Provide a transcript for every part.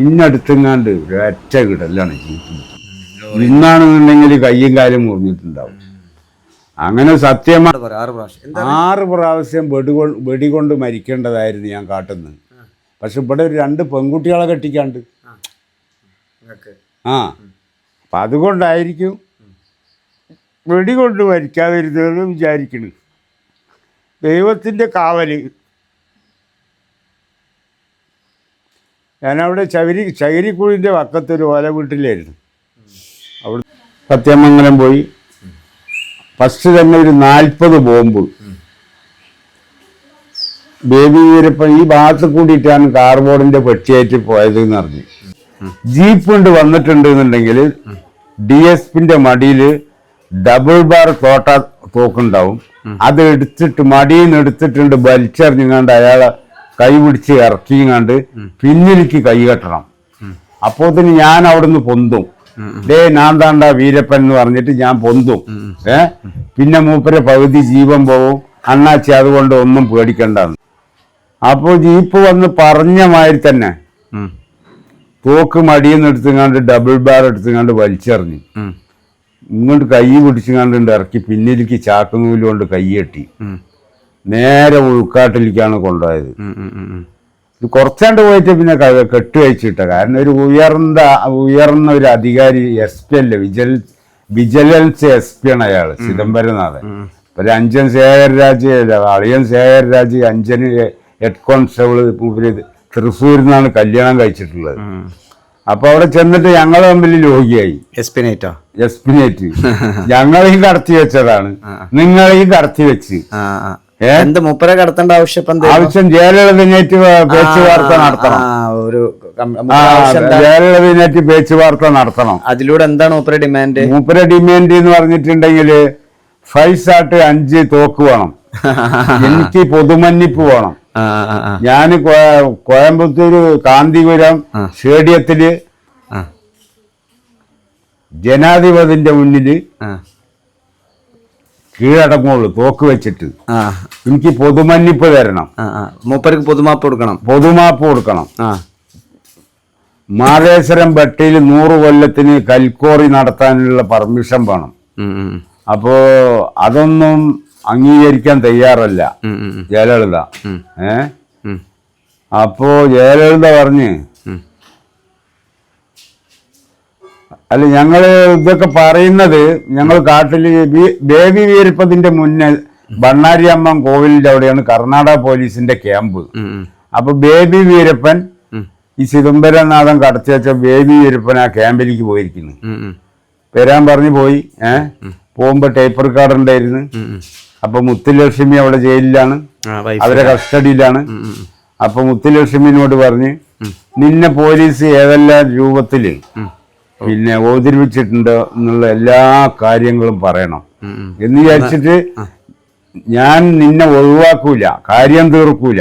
ഇന്നടുത്തെങ്ങാണ്ട് ഒരൊറ്റ കിടലാണ് ജീപ്പിൽ. ഇന്നാണെന്നുണ്ടെങ്കിൽ കയ്യും കാലും മുറിഞ്ഞിട്ടുണ്ടാവും. അങ്ങനെ സത്യമാണ് 6 പ്രാവശ്യം വെടികൊണ്ട് മരിക്കേണ്ടതായിരുന്നു ഞാൻ കാട്ടുന്നത്. പക്ഷെ ഇവിടെ ഒരു 2 പെൺകുട്ടികളെ കെട്ടിക്കാണ്ട്. അപ്പം അതുകൊണ്ടായിരിക്കും വെടികൊണ്ട് മരിക്കാതിരുന്നതെന്ന് വിചാരിക്കുന്നു. ദൈവത്തിൻ്റെ കാവൽ. ഞാനവിടെ ചകിരിക്കുഴിൻ്റെ വക്കത്തൊരു ഓല വീട്ടിലായിരുന്നു. അവിടെ സത്യമംഗലം പോയി. ഫസ്റ്റ് തന്നെ ഒരു 40 ബോംബ് ബേബി വീരപ്പൻ ഈ ഭാഗത്ത് കൂടിയിട്ടാണ് കാർബോർഡിൻ്റെ പെട്ടിയായിട്ട് പോയത് എന്ന് പറഞ്ഞു. ജീപ്പ് കൊണ്ട് വന്നിട്ടുണ്ട് എന്നുണ്ടെങ്കിൽ DSPന്റെ മടിയിൽ ഡബിൾ ബാർ തോക്കുണ്ടാവും. അത് എടുത്തിട്ട് മടിയിൽ നിന്ന് എടുത്തിട്ടുണ്ട് വലിച്ചെറിഞ്ഞാണ്ട് അയാളെ കൈ പിടിച്ച് ഇറക്കിങ്ങാണ്ട് പിന്നിലേക്ക് കൈ കെട്ടണം. അപ്പോത്തിന് ഞാൻ അവിടുന്ന് പൊന്തും. ഞാൻ താണ്ട വീരപ്പൻ എന്ന് പറഞ്ഞിട്ട് ഞാൻ പൊന്തും. പിന്നെ മൂപ്പരെ പകുതി ജീവൻ പോവും. അണ്ണാച്ചി അതുകൊണ്ട് ഒന്നും പേടിക്കണ്ടെന്ന്. അപ്പോൾ ജീപ്പ് വന്ന് പറഞ്ഞ മാതിരി തന്നെ തോക്ക് മടിയിൽ നിന്ന് എടുത്തുങ്ങാണ്ട് ഡബിൾ ബാർ എടുത്തുങ്ങാണ്ട് വലിച്ചെറിഞ്ഞു. ഇങ്ങോട്ട് കൈ പിടിച്ചുങ്ങാണ്ട് ഇറക്കി പിന്നിലേക്ക് ചാക്കുനൂല് കൊണ്ട് കൈ കെട്ടി നേരെ ഉൾക്കാട്ടിലേക്കാണ് കൊണ്ടുപോയത്. ഇത് കുറച്ചാണ്ട് പോയിട്ട് പിന്നെ കെട്ടുവച്ചിട്ട. കാരണം ഒരു ഉയർന്ന ഒരു അധികാരി SP അല്ലേ, വിജിലൻസ് SP ആണ് അയാൾ, ചിദംബരനാഥൻ. ഒരു അഞ്ചൻ ശേഖരരാജ് അളിയൻ ശേഖരരാജ് അഞ്ചന് ഹെഡ് കോൺസ്റ്റബിൾ തൃശ്ശൂരിൽ നിന്നാണ് കല്യാണം കഴിച്ചിട്ടുള്ളത്. അപ്പൊ അവിടെ ചെന്നിട്ട് ഞങ്ങൾ തമ്മിൽ ലോഹിയായി. എസ്പിനേറ്റ് ഞങ്ങളെയും കടത്തി വെച്ചതാണ്, നിങ്ങളെയും കടത്തി വെച്ച്. മൂപ്പരെ കടത്തേണ്ട ആവശ്യം ജയലളിതനായിട്ട് പേച്ചുവാർത്ത നടത്തണം. ജയലളിതനായിട്ട് പേച്ചുവാർത്ത നടത്തണം. അതിലൂടെ എന്താണ് മൂപ്പരെ ഡിമാൻഡ്? മൂപ്പരെ ഡിമാൻഡ് എന്ന് പറഞ്ഞിട്ടുണ്ടെങ്കിൽ 5 തോക്ക് വേണം, എനിക്ക് പൊതുമന്നിപ്പ് വേണം. ഞാൻ കോയമ്പത്തൂര് കാന്തിപുരം സ്റ്റേഡിയത്തില് ജനാധിപത്യത്തിന്റെ മുന്നില് കീഴടങ്ങുള്ളൂ തോക്ക് വെച്ചിട്ട്. എനിക്ക് പൊതുമന്നിപ്പ് തരണം. മൂപ്പർക്ക് പൊതുമാപ്പ് കൊടുക്കണം. മാതേശ്വരം ബട്ടിയിൽ 100 കൊല്ലത്തിന് കൽക്കോറി നടത്താനുള്ള പെർമിഷൻ വേണം. അപ്പോ അതൊന്നും അംഗീകരിക്കാൻ തയ്യാറല്ല ജയലളിത. അപ്പോ ജയലളിത പറഞ്ഞ് അല്ല, ഞങ്ങള് ഇതൊക്കെ പറയുന്നത് ഞങ്ങൾ കാട്ടില് ബേബി വീരപ്പത്തിന്റെ മുന്നേ ബണ്ണാരിയമ്മൻ കോവിലിന്റെ അവിടെയാണ് കർണാടക പോലീസിന്റെ ക്യാമ്പ്. അപ്പൊ ബേബി വീരപ്പൻ ഈ ചിദംബരനാഥൻ കടത്തി വെച്ച ബേബി വീരപ്പൻ ആ ക്യാമ്പിലേക്ക് പോയിരിക്കുന്നു. വരാൻ പറഞ്ഞു പോയി. പോകുമ്പോ ടേപ്പ് റെക്കോർഡർ ഉണ്ടായിരുന്നു. അപ്പൊ മുത്തുലക്ഷ്മി അവിടെ ജയിലിലാണ്, അവരെ കസ്റ്റഡിയിലാണ്. അപ്പൊ മുത്തുലക്ഷ്മിനോട് പറഞ്ഞ് നിന്നെ പോലീസ് ഏതെല്ലാം രൂപത്തില് പിന്നെ ഓതിരിപ്പിച്ചിട്ടുണ്ട് എന്നുള്ള എല്ലാ കാര്യങ്ങളും പറയണം എന്ന് വിചാരിച്ചിട്ട് ഞാൻ നിന്നെ ഒഴിവാക്കൂല, കാര്യം തീർക്കൂല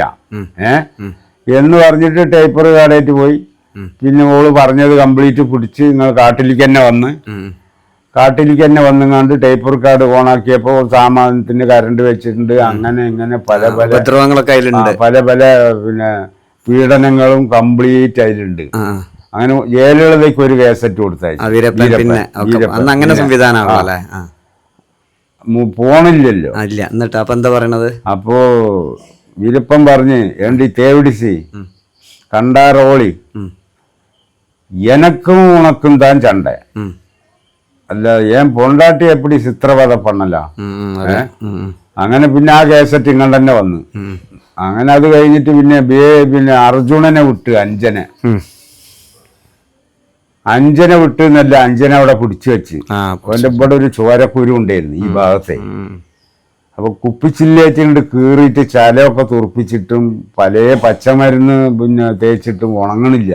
എന്ന് പറഞ്ഞിട്ട് ടേപ്പ് റെക്കോർഡായിട്ട് പോയി. പിന്നെ ഓള് പറഞ്ഞത് കംപ്ലീറ്റ് പിടിച്ച് നിങ്ങൾ കാട്ടിലേക്ക് തന്നെ വന്നുങ്ങാണ്ട് ടേപ്പ് റെക്കോർഡ് ഓണാക്കിയപ്പോൾ സാമാനത്തിന് കറണ്ട് വെച്ചിട്ടുണ്ട്. അങ്ങനെ ഇങ്ങനെ പല പിന്നെ പീഡനങ്ങളും കംപ്ലീറ്റ് അതിലുണ്ട്. അങ്ങനെ ജയലളിതയ്ക്ക് ഒരു കേസറ്റ് കൊടുത്തായിരുന്നു. പോണില്ലല്ലോ. എന്നിട്ട് അപ്പൊ എന്താ പറയണത്? അപ്പോ വീരപ്പൻ പറഞ്ഞ് ഏണ്ടി തേവിടിച്ച് കണ്ടാറോളി എനക്കും ഉണക്കും താൻ ചണ്ട അല്ല ഏൻ പൊണ്ടാട്ടി എപ്പടി ചിത്രവധ പണ്ണല്ല. അങ്ങനെ പിന്നെ ആ കേസറ്റ് ഇങ്ങനെ തന്നെ വന്നു. അങ്ങനെ അത് കഴിഞ്ഞിട്ട് പിന്നെ അർജുനനെ വിട്ട് അഞ്ജനെ വിട്ട് എന്നല്ല, അഞ്ജനെ അവിടെ പിടിച്ചു വെച്ച്. അവന്റെ ഇവിടെ ഒരു ചോരക്കുരു ഉണ്ടായിരുന്നു ഈ ഭാഗത്തെ. അപ്പൊ കുപ്പിച്ചില്ലേറ്റുകൊണ്ട് കീറിയിട്ട് ചലയൊക്കെ തുറപ്പിച്ചിട്ടും പല പച്ചമരുന്ന് പിന്നെ തേച്ചിട്ടും ഉണങ്ങണില്ല.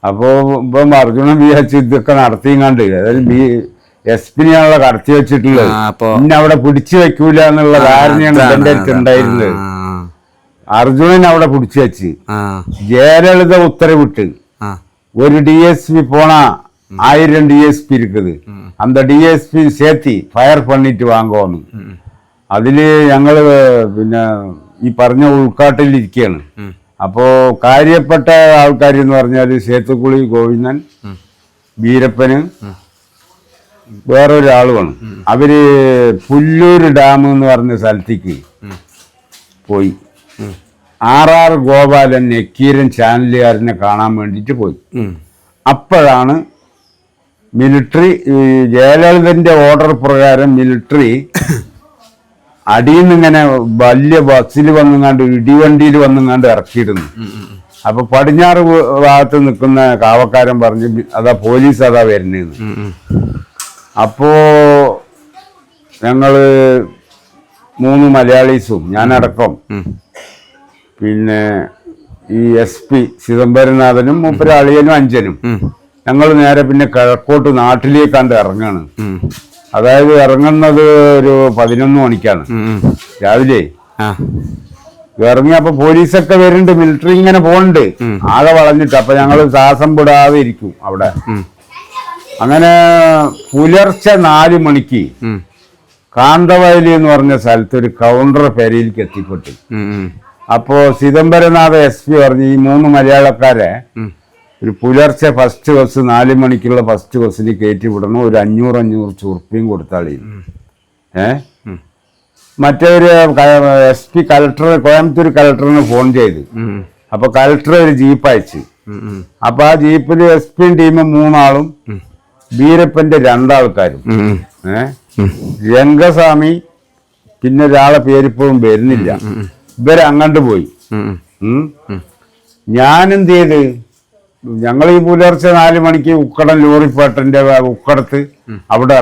അപ്പോ ഇപ്പം അർജുനൻ വിചാരിച്ച് ഇതൊക്കെ നടത്തിങ്ങാണ്ട്, അതായത് SP-നെയാണല്ലോ കടത്തി വെച്ചിട്ടുള്ളത്, പിന്നെ അവിടെ പിടിച്ചു വെക്കൂല എന്നുള്ള ധാരണയാണ് എന്റെ അടുത്ത് ഉണ്ടായിരുന്നത്. അർജുനൻ അവിടെ പിടിച്ചു വെച്ച് ജയലളിത ഉത്തരവിട്ട് ஒரு DSP போனா 1000 DSP இருக்குது, அந்த DSP சேர்த்தி ഫയർ பண்ணிட்டு വാങ്ങോന്ന്. അതില് ഞങ്ങള് പിന്നെ ഈ പറഞ്ഞ ഉൾക്കാട്ടിലിരിക്കുകയാണ്. അപ്പോ കാര്യപ്പെട്ട ആൾക്കാർ എന്ന് പറഞ്ഞാൽ സേത്തുക്കുളി ഗോവിന്ദൻ, വീരപ്പന്, വേറൊരാളുമാണ്. അവര് പുല്ലൂർ ഡാം എന്ന് പറഞ്ഞ സ്ഥലത്തേക്ക് പോയി. RR ഗോപാലൻ നക്കീരൻ ചാനലുകാരനെ കാണാൻ വേണ്ടിയിട്ട് പോയി. അപ്പോഴാണ് മിലിറ്ററി, ജയലളിതന്റെ ഓർഡർ പ്രകാരം മിലിറ്ററി അടിയിൽ നിന്ന് ഇങ്ങനെ വലിയ ബസ്സിൽ വന്നുങ്ങാണ്ട് ഇടിവണ്ടിയിൽ വന്നുങ്ങാണ്ട് ഇറക്കിയിരുന്നു. അപ്പൊ പടിഞ്ഞാറ് ഭാഗത്ത് നിൽക്കുന്ന കാവക്കാരൻ പറഞ്ഞു അതാ പോലീസ് അതാ വരുന്നതെന്ന്. അപ്പോ ഞങ്ങള് 3 മലയാളീസും ഞാനടക്കം പിന്നെ ഈ SP ചിദംബരനാഥനും മൂപ്പര അളിയനും അഞ്ചനും ഞങ്ങൾ നേരെ പിന്നെ കിഴക്കോട്ട് നാട്ടിലേക്കാണ്ട് ഇറങ്ങാണ്. അതായത് ഇറങ്ങുന്നത് ഒരു 11 മണിക്കാണ് രാവിലെ. ഇറങ്ങിയപ്പോ പോലീസൊക്കെ വരുന്നുണ്ട്, മിലിറ്ററി ഇങ്ങനെ പോണുണ്ട്, ആകെ വളഞ്ഞിട്ട്. അപ്പൊ ഞങ്ങള് ശ്വാസം വിടാതെ ഇരിക്കും അവിടെ. അങ്ങനെ പുലർച്ചെ 4 മണിക്ക് കാന്തവയലി എന്ന് പറഞ്ഞ സ്ഥലത്ത് ഒരു കൗണ്ടർ പെരയിലേക്ക് എത്തിപ്പെട്ടു. അപ്പോ ചിദംബരനാഥ SP പറഞ്ഞു ഈ 3 മലയാളക്കാരെ ഒരു പുലർച്ചെ ഫസ്റ്റ് ബസ് 4 മണിക്കുള്ള ഫസ്റ്റ് ബസ്സിന് കയറ്റി വിടണം, ഒരു 500 ചുറുപ്പിയും കൊടുത്താളി. മറ്റൊരു SP കളക്ടർ, കോയമ്പത്തൂർ കളക്ടറിന് ഫോൺ ചെയ്ത്. അപ്പൊ കളക്ടർ ഒരു ജീപ്പ് അയച്ചു. അപ്പൊ ആ ജീപ്പില് SP ടീമും 3 ആളും വീരപ്പന്റെ 2 ആൾക്കാരും രംഗസ്വാമി, പിന്നെ ഒരാളെ പേരിപ്പോഴും വരുന്നില്ല. ഇവരങ്ങോട്ട് പോയി. ഞാനെന്ത് ചെയ്ത്, ഞങ്ങൾ ഈ പുലർച്ചെ 4 മണിക്ക് ഉക്കടം ലോറിപ്പാട്ടന്റെ ഉക്കടത്ത് അവിടെ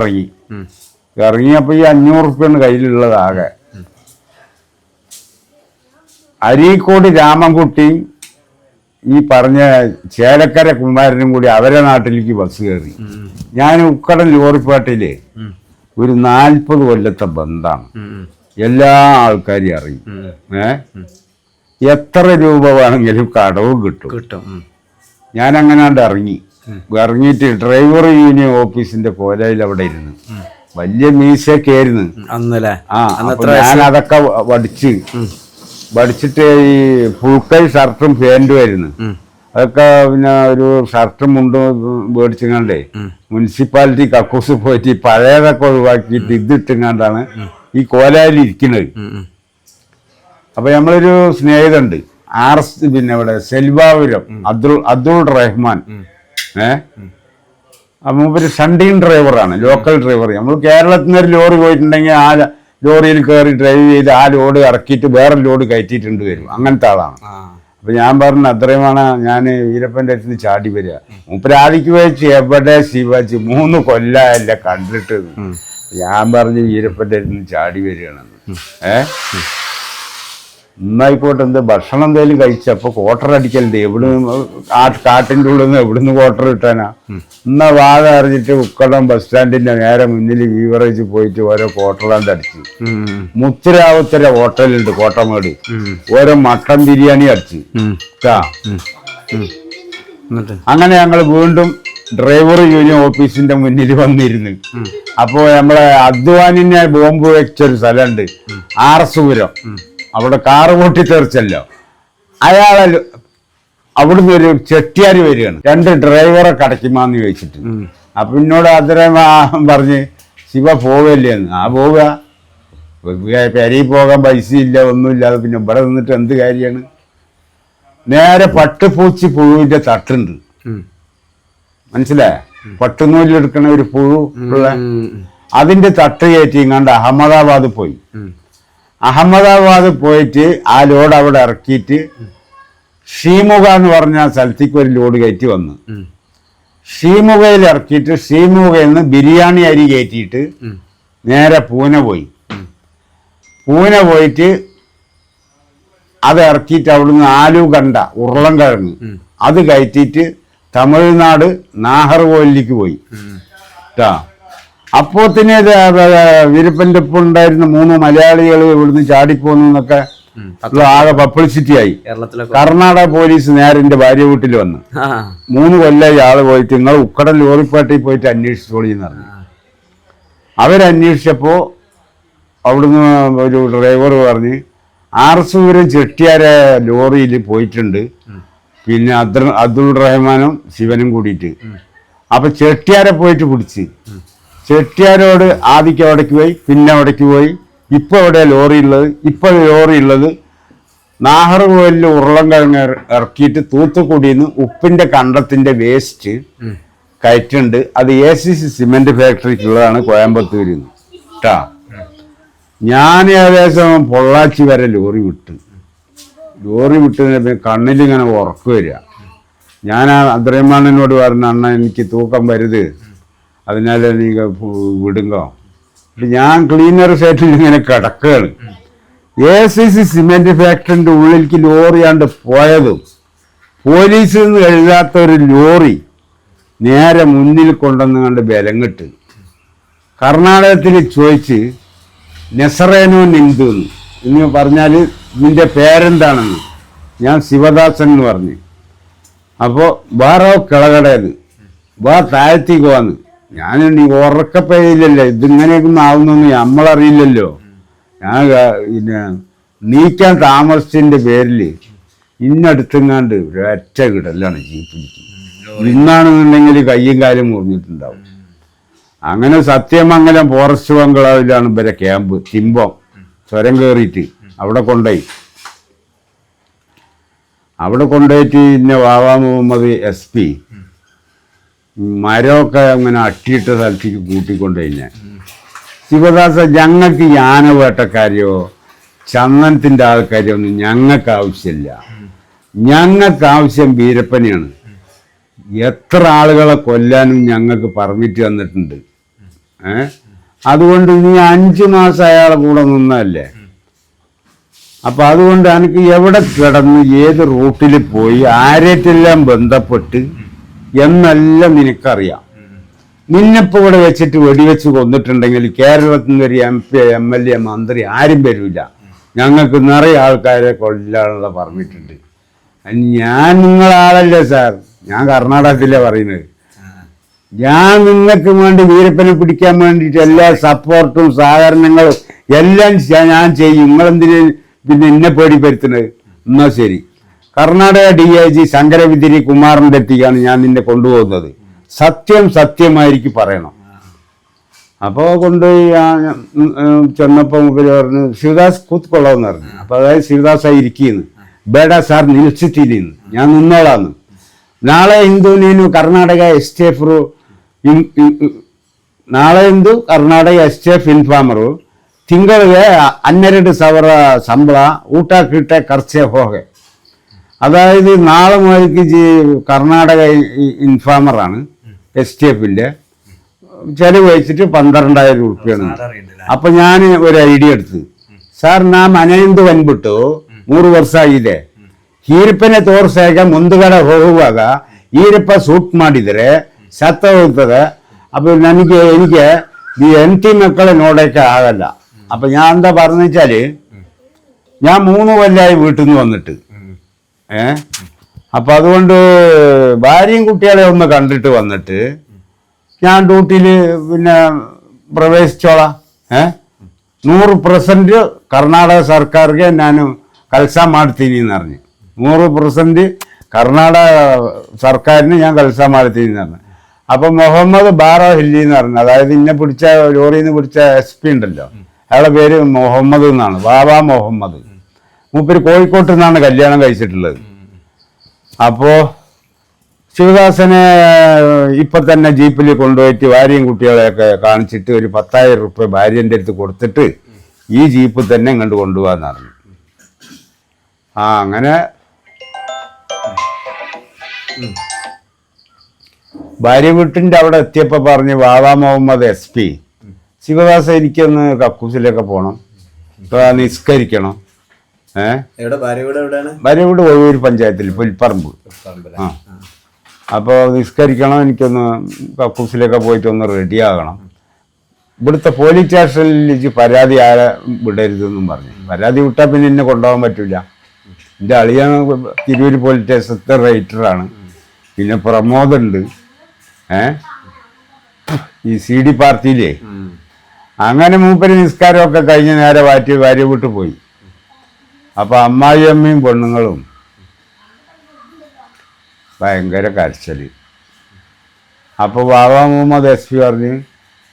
ഇറങ്ങിയപ്പോ ഈ 500 റുപ്യാണ് കയ്യിലുള്ളത് ആകെ. അരീക്കോട് രാമൻകുട്ടിയും ഈ പറഞ്ഞ ചേലക്കര കുമാരനും കൂടി അവരെ നാട്ടിലേക്ക് ബസ് കയറി. ഞാൻ ഉക്കടം ലോറിപ്പാട്ടില് ഒരു 40 കൊല്ലത്തെ ബന്ധാണ്, എല്ലാ ആൾക്കാരെയും അറിയും. എത്ര രൂപ വേണമെങ്കിലും കടവും കിട്ടും. ഞാൻ അങ്ങനാണ്ട് ഇറങ്ങിയിട്ട് ഡ്രൈവർ യൂണിയൻ ഓഫീസിന്റെ കോലയിൽ അവിടെ ഇരുന്ന് വലിയ മീശയൊക്കെ ആയിരുന്നു. ഞാൻ അതൊക്കെ പഠിച്ചിട്ട് ഈ ഫുൾക്കൈ ഷർട്ടും പാൻറ്റും ആയിരുന്നു. അതൊക്കെ പിന്നെ ഒരു ഷർട്ടും മുണ്ടും മേടിച്ചങ്ങാണ്ടേ മുനിസിപ്പാലിറ്റി കക്കൂസ് പോയിട്ട് പഴയതൊക്കെ ഒഴിവാക്കിയിട്ട് ഇതിട്ടിങ്ങാണ്ടാണ് ഈ കോലയിൽ ഇരിക്കുന്നത്. അപ്പൊ നമ്മളൊരു സ്നേഹിതണ്ട് RS, പിന്നെ ഇവിടെ സെൽവാപുരം അബ്ദുൾ റഹ്മാൻ. മൂപ്പര് ഷണ്ടിങ് ഡ്രൈവറാണ്, ലോക്കൽ ഡ്രൈവർ. നമ്മൾ കേരളത്തിൽ നിന്ന് ഒരു ലോറി പോയിട്ടുണ്ടെങ്കിൽ ആ ലോറിയിൽ കയറി ഡ്രൈവ് ചെയ്ത് ആ ലോഡ് ഇറക്കിയിട്ട് വേറെ ലോഡ് കയറ്റിയിട്ടുണ്ട് വരും, അങ്ങനത്തെ ആളാണ്. അപ്പൊ ഞാൻ പറഞ്ഞു അത്രയുമാണ് ഞാൻ വീരപ്പന്റെ അടുത്ത് ചാടി വരിക. മൂപ്പര് ആദിക്ക് വെച്ച് എവിടെ ശിവാജി 3 കൊല്ലമല്ല കണ്ടിട്ട്. ഞാൻ പറഞ്ഞു വീരപ്പന്റെ അടുത്ത് ചാടി വരികയാണെന്ന്. ഇന്നായിക്കോട്ടെ, എന്ത് ഭക്ഷണം എന്തെങ്കിലും കഴിച്ചപ്പോ ക്വാർട്ടർ അടിക്കലുണ്ട്. എവിടുന്ന് കാട്ടിന്റെ ഉള്ളിൽ നിന്ന് എവിടുന്ന് ക്വാർട്ടർ കിട്ടാനാ? എന്നാ വാഴ അറിഞ്ഞിട്ട് ഉക്കടം ബസ് സ്റ്റാൻഡിന്റെ നേരെ മുന്നിൽ ബീവറേജ് പോയിട്ട് ഓരോ ക്വാർട്ടറാണ്ട് അടിച്ചു. മുത്തര ഹോട്ടലുണ്ട് കോട്ടമേട്, ഓരോ മട്ടൻ ബിരിയാണി അടിച്ചു. അങ്ങനെ ഞങ്ങൾ വീണ്ടും ഡ്രൈവർ യൂണിയൻ ഓഫീസിന്റെ മുന്നിൽ വന്നിരുന്നു. അപ്പോ നമ്മളെ അദ്വാനിനെ ബോംബ് വെച്ചൊരു സ്ഥലമുണ്ട് RS പുരം, അവിടെ കാറ് പൊട്ടിത്തെറിച്ചല്ലോ. അയാളെ അവിടുന്ന് ഒരു ചെട്ടിയാർ വരികയാണ്, 2 ഡ്രൈവറെ കടക്കുമാന്ന് ചോദിച്ചിട്ട്. അപ്പൊ എന്നോട് അത്രയും പറഞ്ഞ് ശിവ പോവല്ലേ എന്ന്. പോവുക, പെരയിൽ പോകാൻ പൈസ ഇല്ല, ഒന്നുമില്ലാതെ പിന്നെ ഇവിടെ നിന്നിട്ട് എന്ത് കാര്യമാണ്? നേരെ പട്ടുപൂച്ചി പുഴുവിന്റെ തട്ടുണ്ട്, മനസ്സിലായ? പട്ടുനൂലെടുക്കണ ഒരു പുഴു ഉള്ള അതിന്റെ തട്ട് കയറ്റിങ്ങാണ്ട് അഹമ്മദാബാദ് പോയി. അഹമ്മദാബാദ് പോയിട്ട് ആ ലോഡ് അവിടെ ഇറക്കിയിട്ട് ഷീമുഖ എന്ന് പറഞ്ഞ സ്ഥലത്തേക്ക് ഒരു ലോഡ് കയറ്റി വന്നു. ഷീമുഖയിൽ ഇറക്കിയിട്ട് ഷീമുഖയിൽ നിന്ന് ബിരിയാണി അരി കയറ്റിയിട്ട് നേരെ പൂനെ പോയിട്ട് അത് ഇറക്കിയിട്ട് അവിടുന്ന് ആലുകണ്ട ഉരുളൻകിഴങ്ങ് അത് കയറ്റിയിട്ട് തമിഴ്നാട് നാഹർകോയിലേക്ക് പോയി. അപ്പോത്തിന് വീരപ്പന്റെ ഒപ്പം ഉണ്ടായിരുന്ന 3 മലയാളികൾ ഇവിടുന്ന് ചാടിപ്പോന്നു എന്നൊക്കെ ആകെ പബ്ലിസിറ്റി ആയി. കർണാടക പോലീസ് നേരെ എന്റെ ഭാര്യ വീട്ടിൽ വന്ന് 3 കൊല്ലമായി ആള് പോയിട്ട് നിങ്ങൾ ഉക്കടൻ ലോറിപ്പാട്ടിൽ പോയിട്ട് അന്വേഷിച്ചോളിന്ന് പറഞ്ഞു. അവരന്വേഷിച്ചപ്പോ അവിടുന്ന് ഒരു ഡ്രൈവർ പറഞ്ഞ് ആർസൂരും ചെട്ടിയാരെ ലോറിയിൽ പോയിട്ടുണ്ട്. പിന്നെ അബ്ദുൾ റഹ്മാനും ശിവനും കൂടിയിട്ട്. അപ്പൊ ചെട്ടിയാരെ പോയിട്ട് പിടിച്ച് ചെട്ടിയാരോട് ആദ്യം അവിടേക്ക് പോയി, പിന്നെ അവിടേക്ക് പോയി. ഇപ്പൊ എവിടെ ലോറി ഉള്ളത്? ഇപ്പൊ ലോറി ഉള്ളത് നാഹർകോവിലിൽ ഉരുളം കിഴങ്ങ് ഇറക്കിയിട്ട് തൂത്തുക്കുടിയിൽ നിന്ന് ഉപ്പിന്റെ കണ്ടത്തിന്റെ വേസ്റ്റ് കയറ്റുണ്ട്. അത് ACC സിമെന്റ് ഫാക്ടറിക്കുള്ളതാണ് കോയമ്പത്തൂരിൽ നിന്ന് കേട്ടാ. ഞാൻ ഏകദേശം പൊള്ളാച്ചി വരെ ലോറി വിട്ട് കണ്ണിലിങ്ങനെ ഉറക്കം വരിക. ഞാൻ അബ്ദുറഹ്മാനോട് പറഞ്ഞു, അണ്ണ എനിക്ക് തൂക്കം വരുത്, അതിനാൽ നീ വിടുങ്ങോ. ഞാൻ ക്ലീനർ സൈറ്റിൽ ഇങ്ങനെ കിടക്കുകയാണ്. ACC സിമെന്റ് ഫാക്ടറിന്റെ ഉള്ളിലേക്ക് ലോറിയാണ്ട് പോയതും പോലീസിൽ നിന്ന് എഴുതാത്ത ഒരു ലോറി നേരെ മുന്നിൽ കൊണ്ടുവന്ന് കണ്ട് ബലങ്ങിട്ട് കർണാടകത്തിൽ ചോദിച്ച് നെസറേനോ നിന്ദു എന്ന് പറഞ്ഞാൽ നിന്റെ പേരെന്താണെന്ന്. ഞാൻ ശിവദാസൻ എന്ന് പറഞ്ഞു. അപ്പോൾ വേറെ കിളകടയെന്ന് വാ താഴ്ത്തിക്ക് വന്ന്. ഞാൻ നീ ഉറക്കപ്പയില്ലല്ലോ, ഇതിങ്ങനെയൊന്നും ആവുന്നൊന്നും നമ്മളറിയില്ലല്ലോ. ഞാൻ പിന്നെ നീക്കാൻ താമസിച്ചതിൻ്റെ പേരിൽ ഇന്നടുത്തെങ്ങാണ്ട് ഒരൊറ്റ കിടലാണ് ജീപ്പിലേക്ക്. ഇന്നാണെന്നുണ്ടെങ്കിൽ കയ്യും കാലും മുറിഞ്ഞിട്ടുണ്ടാവും. അങ്ങനെ സത്യമംഗലം ഫോറസ്റ്റ് ബംഗ്ലാവിലാണ് ഇവരെ ക്യാമ്പ്. തിമ്പം ചുരം കയറിയിട്ട് അവിടെ കൊണ്ടുപോയിട്ട് ഇന്നെ വാവാ മുഹമ്മദ് SP മരമൊക്കെ അങ്ങനെ അട്ടിയിട്ട സ്ഥലത്തേക്ക് കൂട്ടിക്കൊണ്ടുപോയി. ശിവദാസ, ഞങ്ങൾക്ക് യാനവേട്ടക്കാരെയോ ചന്ദനത്തിൻ്റെ ആൾക്കാരെയോ ഒന്നും ഞങ്ങൾക്ക് ആവശ്യമില്ല. ഞങ്ങൾക്ക് ആവശ്യം വീരപ്പനെയാണ്. എത്ര ആളുകളെ കൊല്ലാനും ഞങ്ങൾക്ക് പെർമിറ്റ് തന്നിട്ടുണ്ട്. അതുകൊണ്ട് നീ 5 മാസം അയാളെ കൂടെ നിന്നല്ലേ. അപ്പം അതുകൊണ്ട് എനിക്ക് എവിടെ കിടന്ന് ഏത് റൂട്ടിൽ പോയി ആരേറ്റെല്ലാം ബന്ധപ്പെട്ട് എന്നെല്ലാം നിനക്കറിയാം. നിന്നെപ്പോൾ ഇവിടെ വെച്ചിട്ട് വെടിവെച്ച് കൊന്നിട്ടുണ്ടെങ്കിൽ കേരളത്തിൽ നിന്ന് ഒരു MP MLA മന്ത്രി ആരും വരില്ല. ഞങ്ങൾക്ക് നിറയെ ആൾക്കാരെ കൊല്ലാനുള്ള പെർമിറ്റുണ്ട്. ഞാൻ നിങ്ങളാളല്ലേ സാർ, ഞാൻ കർണാടകത്തിലെ പറയുന്നത്. ഞാൻ നിങ്ങൾക്ക് വേണ്ടി വീരപ്പനെ പിടിക്കാൻ വേണ്ടിയിട്ട് എല്ലാ സപ്പോർട്ടും സഹകരണങ്ങളും എല്ലാം ഞാൻ ചെയ്യും. നിങ്ങളെന്തിന് പിന്നെ എന്നെ പേടിപ്പെടുത്തുന്നത്? എന്നാ ശരി, കർണാടക DIG ശങ്കരവിദ്യരി കുമാറിൻ്റെ അടുത്തേക്കാണ് ഞാൻ നിന്നെ കൊണ്ടുപോകുന്നത്. സത്യമായിരിക്കും പറയണം. അപ്പോൾ കൊണ്ടുപോയി ചെന്നപ്പോൾ മുമ്പിൽ പറഞ്ഞു ശിവദാസ് കൂത്തുകൊള്ളാമെന്ന് പറഞ്ഞു. അപ്പോൾ അതായത് ശിവദാസായി ഇരിക്കുന്നു. ബേഡ സാർ നിൽച്ചിട്ടിരുന്നു, ഞാൻ നിന്നോളാന്ന്. ನಾಳೆ ಇಂದು ನೀನು ಕರ್ನಾಟಕ STF ಇನ್ಫಾರ್ಮರು ತಿಂಗಳಿಗೆ 12,000 ಸಂಬಳ, ಊಟ ಕೀಟ ಖರ್ಚೆ ಹೋಗೆ. അതായത് നാളെ മുതൽക്ക് കർണാടക ഇൻഫാമറാണ് STFന്റെ ചെലവ് വെച്ചിട്ട് 12,000 രൂപയാണ്. അപ്പൊ ഞാൻ ഒരു ഐഡിയ എടുത്ത്, ಸರ್ ನಾ ಮನೆಯಿಂದ ಬಂದ್ಬಿಟ್ಟು 3 ವರ್ಷ ಆಗಿದೆ. ಈರಪ್ಪನೇ ತೋರ್ಸಾಗ ಮುಂದ್ಗಡೆ ಹೋಗುವಾಗ ಈರಪ್ಪ ಶೂಟ್ ಮಾಡಿದರೆ ಸತ್ತ ಹೋಗ್ತದೆ. അപ്പൊ എനിക്ക് ഈ NT മക്കളെ നോടൊക്കെ ആകല്ല. അപ്പൊ ഞാൻ എന്താ പറഞ്ഞു വെച്ചാല്, ഞാൻ 3 കൊല്ലമായി വീട്ടിൽ നിന്ന് വന്നിട്ട് അപ്പൊ അതുകൊണ്ട് ഭാര്യയും കുട്ടികളെ ഒന്ന് കണ്ടിട്ട് വന്നിട്ട് ഞാൻ ഡ്യൂട്ടിയിൽ പിന്നെ പ്രവേശിച്ചോളാം. 100% ಕರ್ನಾಟಕ ಸರ್ಕಾರಕ್ಕೆ ನಾನು ಕೆಲಸ ಮಾಡ್ತೀನಿ എന്ന് പറഞ്ഞു. 100% കർണാടക സർക്കാരിന് ഞാൻ ಕೆಲಸ ಮಾಡ್ತೀನಿ എന്ന് പറഞ്ഞു. അപ്പൊ മുഹമ്മദ് ബാറോ ഹില്ലി എന്ന് പറഞ്ഞു, അതായത് ഇന്നെ പിടിച്ച ലോറിയിൽ നിന്ന് പിടിച്ച SP ഉണ്ടല്ലോ, അയാളുടെ പേര് മുഹമ്മദ് എന്നാണ്, ബാബാ മുഹമ്മദ്. മൂപ്പര് കോഴിക്കോട്ട് നിന്നാണ് കല്യാണം കഴിച്ചിട്ടുള്ളത്. അപ്പോ ശിവദാസനെ ഇപ്പൊ തന്നെ ജീപ്പിൽ കൊണ്ടുപോയിട്ട് ഭാര്യയും കുട്ടികളെയൊക്കെ കാണിച്ചിട്ട് ഒരു 10,000 രൂപ ഭാര്യൻ്റെ അടുത്ത് കൊടുത്തിട്ട് ഈ ജീപ്പ് തന്നെ ഇങ്ങോട്ട് കൊണ്ടുപോകാന്ന് പറഞ്ഞു. അങ്ങനെ ഭാര്യ വീട്ടിൻ്റെ അവിടെ എത്തിയപ്പോൾ പറഞ്ഞ് വാവാ മുഹമ്മദ് SP, ശിവദാസ എനിക്കൊന്ന് കക്കൂസിലൊക്കെ പോകണം, നിസ്കരിക്കണം. ഭാര്യ വീട് ഒഴൂർ പഞ്ചായത്തിൽ പുൽപ്പറമ്പ്. അപ്പോൾ നിസ്കരിക്കണം, എനിക്കൊന്ന് കക്കൂസിലൊക്കെ പോയിട്ടൊന്ന് റെഡിയാകണം. ഇവിടുത്തെ പോലീസ് സ്റ്റേഷനിൽ പരാതി ആരെ വിടരുതെന്നും പറഞ്ഞു. പരാതി വിട്ടാൽ പിന്നെ എന്നെ കൊണ്ടുപോകാൻ പറ്റില്ല. എൻ്റെ അളിയാണ് തിരൂർ പോലീസ് സ്റ്റേഷനത്തെ റൈറ്ററാണ്. പിന്നെ പ്രമോദുണ്ട് ഈ CD പാർട്ടിയിലേ. അങ്ങനെ മൂപ്പര് നിസ്കാരമൊക്കെ കഴിഞ്ഞ് നേരെ ഭാര്യ വീട്ടിൽ പോയി. അപ്പൊ അമ്മായിയമ്മയും പെണ്ണുങ്ങളും ഭയങ്കര കരച്ചല്. അപ്പോൾ ബാബ മുഹമ്മദ് SP പറഞ്ഞ്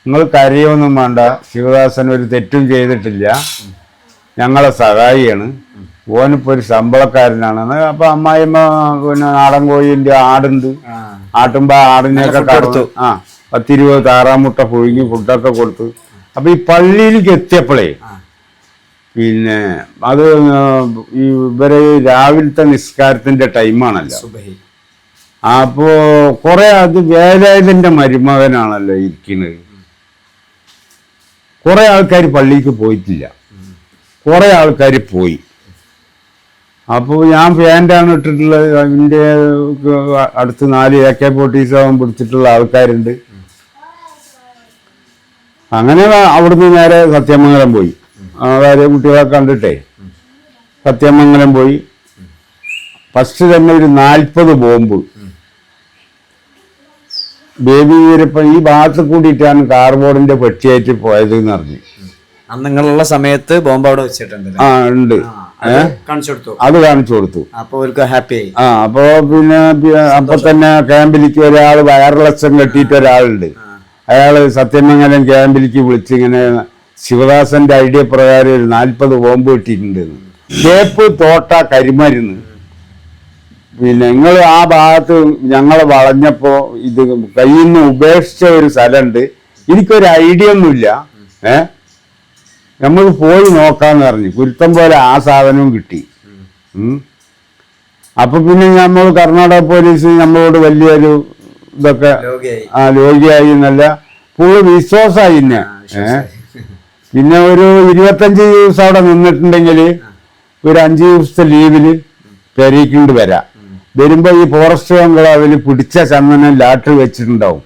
നിങ്ങൾ കരയൊന്നും വേണ്ട, ശിവദാസൻ ഒരു തെറ്റും ചെയ്തിട്ടില്ല, ഞങ്ങളെ സഹായിയാണ്, ഓനിപ്പോൾ ഒരു ശമ്പളക്കാരനാണ്. അപ്പൊ അമ്മായിയമ്മ പിന്നെ നാടൻ കോഴിൻ്റെ ആടുണ്ട്, ആട്ടുമ്പോൾ ആടിനെയൊക്കെ കടന്നു 10-20 താറാമുട്ട പുഴുങ്ങി ഫുഡൊക്കെ കൊടുത്തു. അപ്പൊ ഈ പള്ളിയിലേക്ക് എത്തിയപ്പോഴേ പിന്നെ അത് ഇവര് രാവിലത്തെ നിസ്കാരത്തിന്റെ ടൈമാണല്ലോ. അപ്പോ കുറെ അത് വേലായുധന്റെ മരുമകനാണല്ലോ ഇരിക്കുന്നത്. കുറെ ആൾക്കാർ പള്ളിക്ക് പോയിട്ടില്ല, കുറെ ആൾക്കാർ പോയി. അപ്പോൾ ഞാൻ പാൻ്റാണ് ഇട്ടിട്ടുള്ളത്, അതിൻ്റെ അടുത്ത് 4 AK-47 പിടിച്ചിട്ടുള്ള ആൾക്കാരുണ്ട്. അങ്ങനെ അവിടുന്ന് നേരെ സത്യമംഗലം പോയി. അതായത് കുട്ടികളെ കണ്ടിട്ടേ സത്യമംഗലം പോയി. ഫസ്റ്റ് തന്നെ ഒരു 40 ബോംബ് ബേബി വീരപ്പൻ ഈ ഭാഗത്ത് കൂടിയിട്ടാണ് കാർബോർഡിന്റെ പെട്ടിയായിട്ട് പോയത് എന്ന് പറഞ്ഞു. നിങ്ങളുള്ള സമയത്ത് ബോംബ് അവിടെ വെച്ചിട്ടുണ്ട്. ഉണ്ട്, അത് കാണിച്ചു കൊടുത്തു. അപ്പൊ ഹാപ്പി ആയി. അപ്പൊ പിന്നെ അപ്പൊ തന്നെ ക്യാമ്പിലേക്ക് ഒരാൾ വയർലക്ഷം കെട്ടിയിട്ട് ഒരാളുണ്ട്. അയാള് സത്യമംഗലം ക്യാമ്പിലേക്ക് വിളിച്ചിങ്ങനെ ശിവദാസന്റെ ഐഡിയ പ്രകാരം ഒരു 40 ബോംബ് കിട്ടിയിട്ടുണ്ട്. ചേപ്പ്, തോട്ട, കരിമരുന്ന്. പിന്നെ നിങ്ങൾ ആ ഭാഗത്ത് ഞങ്ങൾ വളഞ്ഞപ്പോ ഇത് കയ്യിൽ നിന്ന് ഉപേക്ഷിച്ച ഒരു സ്ഥലമുണ്ട്, എനിക്കൊരു ഐഡിയ ഒന്നുമില്ല, നമുക്ക് പോയി നോക്കാന്ന് പറഞ്ഞു. കുരുത്തം പോലെ ആ സാധനവും കിട്ടി. അപ്പൊ പിന്നെ നമ്മൾ കർണാടക പോലീസ് നമ്മളോട് വലിയൊരു ഇതൊക്കെ ലോകിയായി എന്നല്ല, ഫുള്ള് വിശ്വാസമായി. പിന്നെ ഒരു 25 ദിവസം അവിടെ നിന്നിട്ടുണ്ടെങ്കിൽ ഒരു 5 ദിവസത്തെ ലീവില് പെരീക്കൊണ്ട് വരുമ്പോ ഈ ഫോറസ്റ്റ് ബംഗ്ലാവിൽ പിടിച്ച ചന്ദനം ലാട്ടിൽ വെച്ചിട്ടുണ്ടാവും,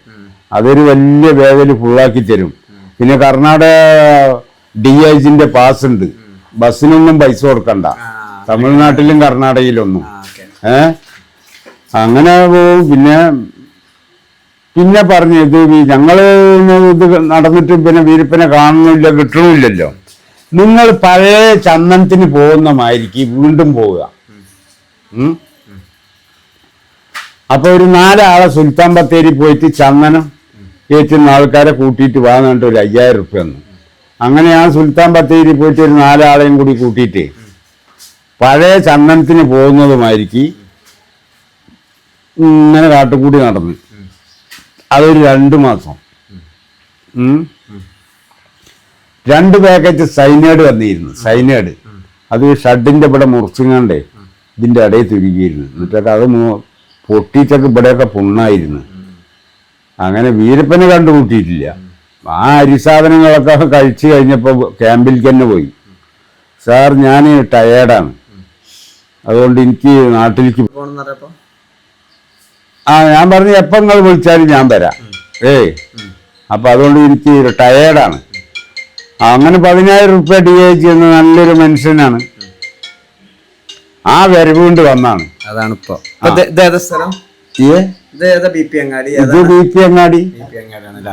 അതൊരു വലിയ വേഗല് ഫുള്ളാക്കി തരും. പിന്നെ കർണാടക DIGന്റെ പാസ് ഉണ്ട്, ബസ്സിനൊന്നും പൈസ കൊടുക്കണ്ട, തമിഴ്നാട്ടിലും കർണാടകയിലൊന്നും. അങ്ങനെ പോവും. പിന്നെ പറഞ്ഞു ഇത് ഞങ്ങള് ഇത് നടന്നിട്ട് പിന്നെ വീരപ്പനെ കാണുന്നില്ല, കിട്ടണില്ലല്ലോ, നിങ്ങൾ പഴയ ചന്ദനത്തിന് പോകുന്ന മാതിരിക്ക് വീണ്ടും പോവുക. അപ്പൊ ഒരു 4 ആളെ സുൽത്താൻ ബത്തേരി പോയിട്ട് ചന്ദനം ഏറ്റുന്ന ആൾക്കാരെ കൂട്ടിയിട്ട് വാങ്ങാണ്ട് ഒരു 5000 റുപ്യ തന്നു. അങ്ങനെ ഞാൻ സുൽത്താൻ ബത്തേരി പോയിട്ട് ഒരു 4 ആളെയും കൂടി കൂട്ടിയിട്ട് പഴയ ചന്ദനത്തിന് പോകുന്നതുമായിരിക്കും ഇങ്ങനെ കാട്ടുകൂടി നടന്നു. അതൊരു 2 മാസം. 2 പാക്കറ്റ് സൈനൈഡ് വന്നിരുന്നു. സൈനൈഡ് അത് ഷഡിന്റെ ഇവിടെ മുറിച്ചിങ്ങാണ്ടേ ഇതിന്റെ ഇടയിൽ തുരുകിയിരുന്നു. എന്നിട്ടൊക്കെ അത് പൊട്ടിയിട്ടൊക്കെ ഇവിടെയൊക്കെ പുണ്ണായിരുന്നു. അങ്ങനെ വീരപ്പനെ കണ്ടുകൂട്ടിയിട്ടില്ല. ആ അരിസാധനങ്ങളൊക്കെ കഴിച്ചു കഴിഞ്ഞപ്പോൾ ക്യാമ്പിലേക്ക് തന്നെ പോയി. സാർ ഞാൻ ടയേർഡാണ്, അതുകൊണ്ട് എനിക്ക് നാട്ടിലേക്ക് ഞാൻ പറഞ്ഞു എപ്പം നിങ്ങൾ വിളിച്ചാലും ഞാൻ വരാം. അപ്പൊ അതുകൊണ്ട് എനിക്ക് ടയേർഡാണ്. അങ്ങനെ 10000 റുപ്യ DIG എന്ന നല്ലൊരു മനുഷ്യനാണ്. ആ വരവ് കൊണ്ട് വന്നാണ്. അതാണ് ഇപ്പൊ ഇത് BP അങ്ങാടി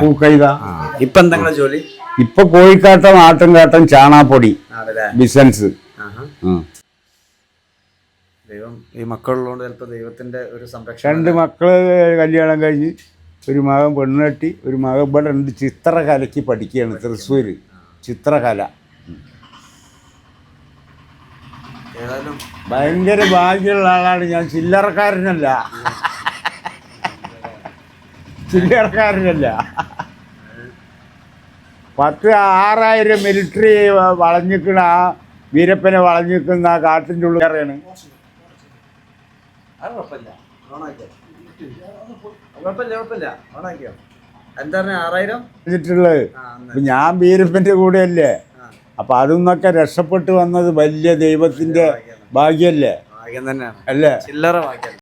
പൂക്കൈത. ജോലി ഇപ്പൊ കോഴിക്കാട്ടം, ആട്ടുംകാട്ടം, ചാണാപ്പൊടി ബിസിനസ്. ദൈവം ഈ മക്കളുള്ളതുകൊണ്ട് ചിലപ്പോൾ ദൈവത്തിന്റെ ഒരു സംരക്ഷണം. 2 മക്കള് കല്യാണം കഴിഞ്ഞ്, ഒരു മകൻ പെണ്ണുകെട്ടി, ഒരു മകൻ ഇവിടെ ഉണ്ട് ചിത്രകലയ്ക്ക് പഠിക്കുകയാണ് തൃശ്ശൂര്, ചിത്രകല. ഏതായാലും ഭയങ്കര ഭാഗ്യമുള്ള ആളാണ് ഞാൻ. ചില്ലറക്കാരനല്ല. 6000 മിലിറ്ററി വളഞ്ഞിക്കണ ആ വീരപ്പനെ വളഞ്ഞിക്കുന്ന ആ കാട്ടിൻ്റെ ഉള്ളിലാണ്. ഞാൻ വീരപ്പന്റെ കൂടെയല്ലേ. അപ്പൊ അതിന്നൊക്കെ രക്ഷപ്പെട്ട് വന്നത് വലിയ ദൈവത്തിന്റെ ഭാഗ്യല്ലേ? ഭാഗ്യം തന്നെയാണ് അല്ലേ? ചില്ലറ ഭാഗ്യം.